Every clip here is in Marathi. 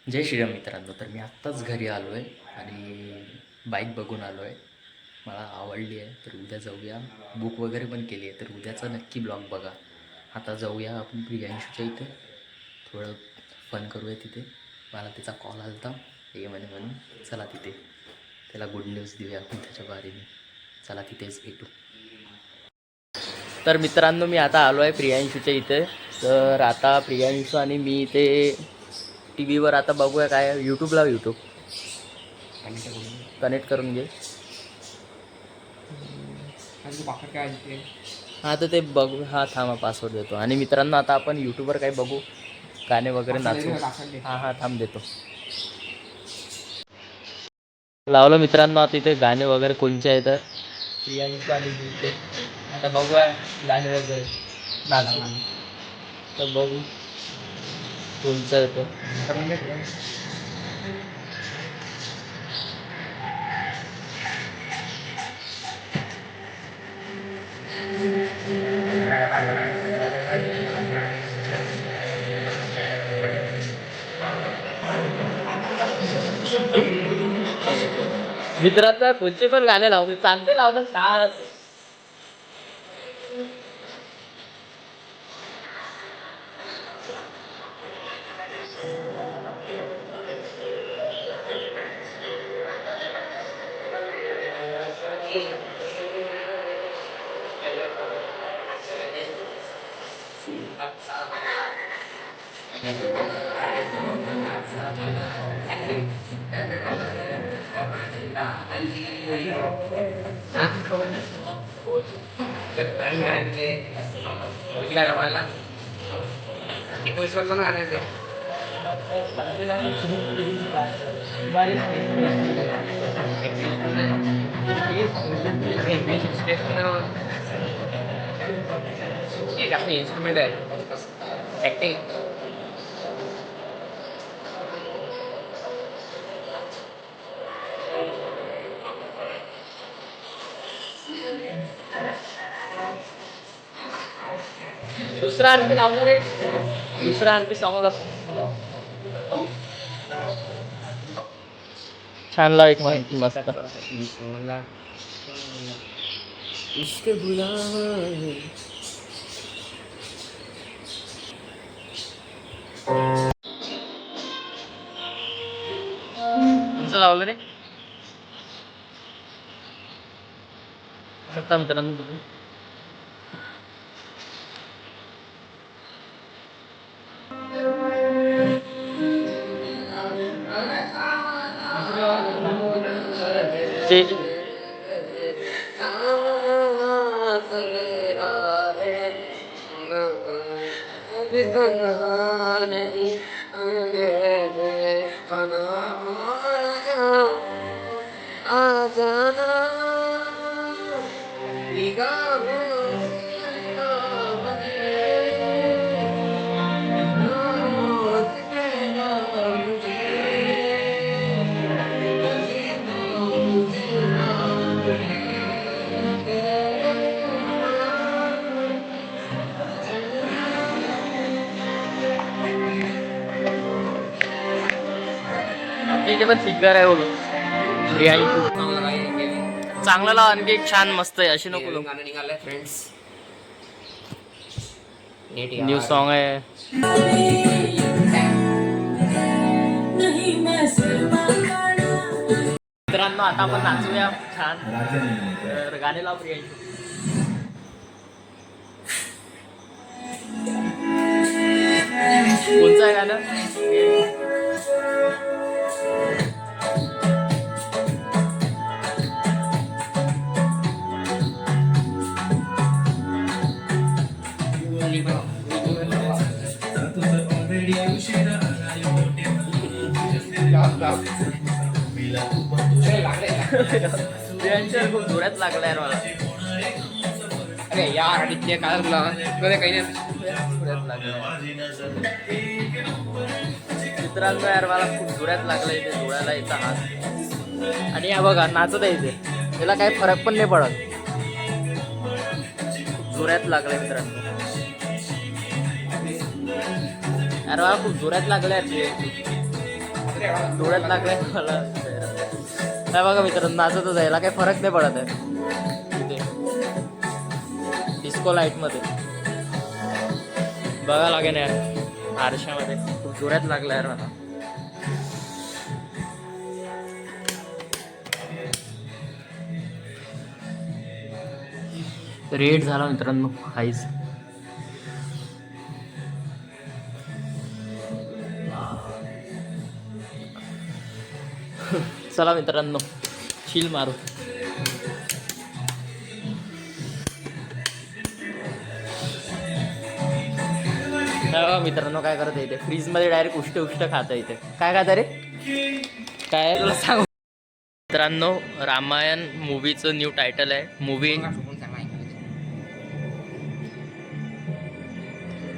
जय श्रीराम मित्रांनो. तर मी आत्ताच घरी आलो आहे आणि बाईक बघून आलो आहे. मला आवडली आहे, तर उद्या जाऊया. बुक वगैरे पण केली आहे, तर उद्याचा नक्की ब्लॉग बघा. आता जाऊया आपण प्रियांशूच्या इथे, थोडं फन करूया तिथे. मला त्याचा कॉल आला होता ये म्हणून. चला तिथे त्याला गुड न्यूज देऊया आपण त्याच्या बारेने. चला तिथेच भेटू. तर मित्रांनो, मी आता आलो आहे प्रियांशूच्या इथे. तर आता प्रियांशू आणि मी इथे टी व्हीवर आता बघूया काय यूट्यूबला कनेक्ट करून घे. हां तर ते बघू. हां थांबा, पासवर्ड देतो. आणि मित्रांनो, आता आपण यूट्यूबवर काही बघू, गाणे वगैरे नाचू. हां थांब देतो. लावलं मित्रांनो. आता इथे गाणे वगैरे कोणचे आहेत तर प्रियांशू आणि मी आता बघूया गाणे वगैरे नाचू. तर बघू कोणचं येतं. मित्रांनो, कोणते पण गाणे लावते, चांगले लावतात का. इन्स्ट्रुमेंट आहे ॲक्टिंग. दुसरा आणखी लावणार आहे. दुसरा आणखी सॉंग छान लाव एक मस्त. इश्क बुलावा है. तुमचं लावलं रे सत्ता मित्रांनो. ते पण सिंगर आहे बोलू. चांगला लाव आणखी एक छान मस्त आहे. अशी नको गाणं निघालंय फ्रेंड्स. न्यू सॉन्ग आहे. मित्रांनो, आता आपण नाचूया छान. तर गाणे लाव प्रियांशू. कोणचं आहे गाणं. खूप जोरात लागला यार मला. अरे यार आदित्य काय तुला काही नाही. मित्रांनो यार, मला खूप जोरात लागला इथे डोळ्याला याचा हात. आणि या बघा नाचत आहे इथे, त्याला काही फरक पण नाही पडत. खूप जोरात लागलाय मित्रांनो यार, मला खूप जोरात लागलाय. डोळ्यात लागलाय मला. काय बघा मित्रांनो, नाचतच आहे, याला काही फरक नाही पडत आहे इथे डिस्को लाईटमध्ये. बघा लागेल यार आरशामध्ये, खूप जोरात लागला यार मला. रेड झाला मित्रांनो आईज. चला मित्रांनो चिल मारू. मित्रांनो काय करत आहे इथे, फ्रीज मध्ये डायरेक्ट उष्ट खाता इथे. काय खाता रे, काय तुला सांगू मित्रांनो. रामायण मूवीचं न्यू टायटल आहे.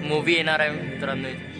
मूवी येणार आहे मित्रांनो इथे.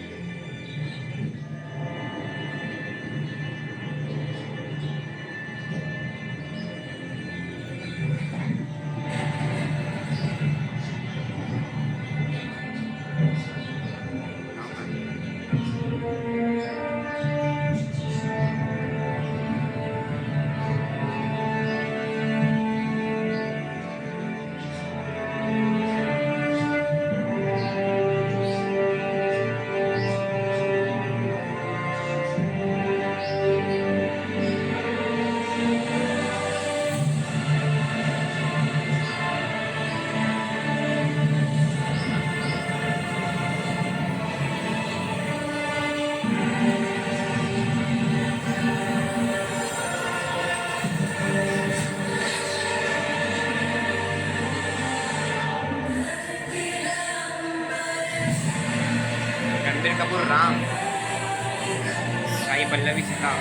Ranbir Kapoor Ram, Sai Pallavi Sita,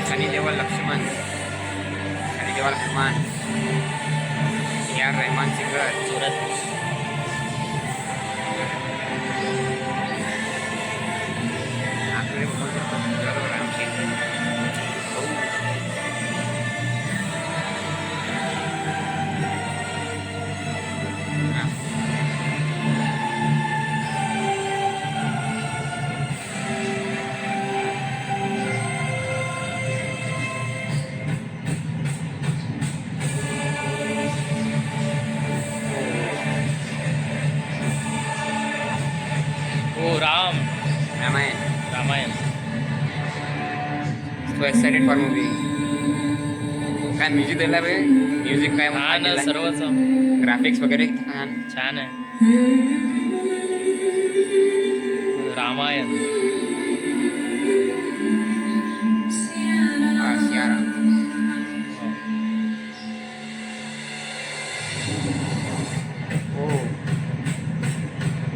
Sunny Deol Lakshman, Sunny Deol Hanuman, A R Rahman singer, जोरात. आखिरी राम शेट्टी. ओ Ram, Ramayan. Ramayan. So excited for movie. काय म्युझिक दिला बे, म्युझिक काय हा ना, सर्वच ग्राफिक्स वगैरे छान. छान आहे. रामायण. सियारा. ओ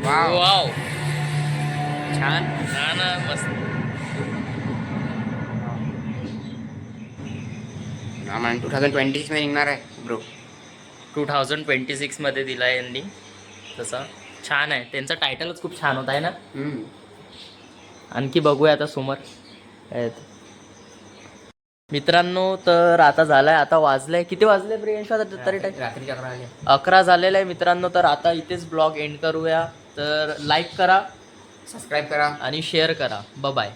वाव, वाव, छान. हा ना, मस्त. रामायण 2026 मध्ये निघणार आहे ब्रो. 2026 मध्ये दिला आहे यांनी तसा. छान आहे, त्यांचा टायटलच खूप छान होता आहे ना. आणखी बघूया आता समोर काय आहे ते. मित्रांनो तर आता झालाय, आता वाजलंय, किती वाजले प्रियांश आता तरी टाइम? रात्रीच्या 11 झालेला आहे मित्रांनो. तर आता इथेच ब्लॉग एंड करूया. तर लाईक करा, सबस्क्राईब करा आणि शेअर करा. बाय.